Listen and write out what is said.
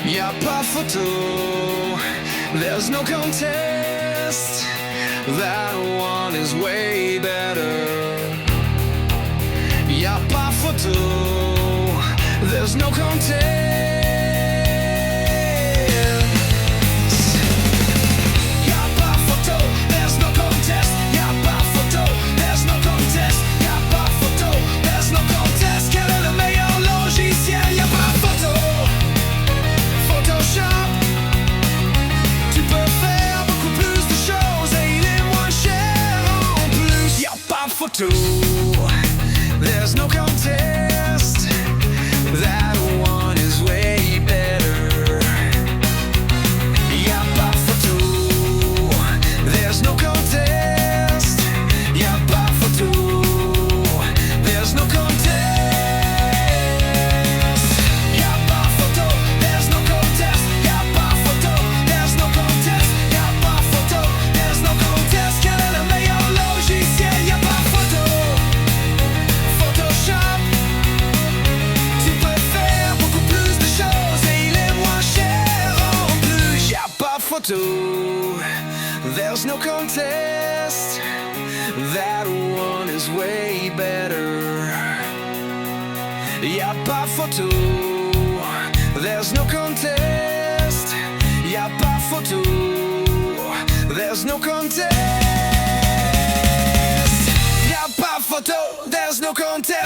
Y'a pas photo, there's no contest. That one is way better. Y'a pas photo, there's no contest. Y'a pas photo, there's no contest. Y'a pas photo, there's no contest. Y'a pas photo, there's no contest. Quel est le meilleur logiciel? Y'a pas photo. Photoshop, tu peux faire beaucoup plus de choses et il est moins cher en plus. Y'a pas photo, there's no contest. That one is way better. Y'a pas photo, there's no contest. Y'a pas photo, there's no contest. Y'a pas photo, there's no contest. Y'a pas photo, there's no contest. Y'a pas photo, there's no contest. Quel est le meilleur logiciel? Y'a pas photo. Photoshop, tu peux faire beaucoup plus de choses et il est moins cher en plus. Y'a pas photo, there's no contest. That one is way better. Y'a pas photo, there's no contest. Y'a pas photo, there's no contest. Y'a pas photo, there's no contest.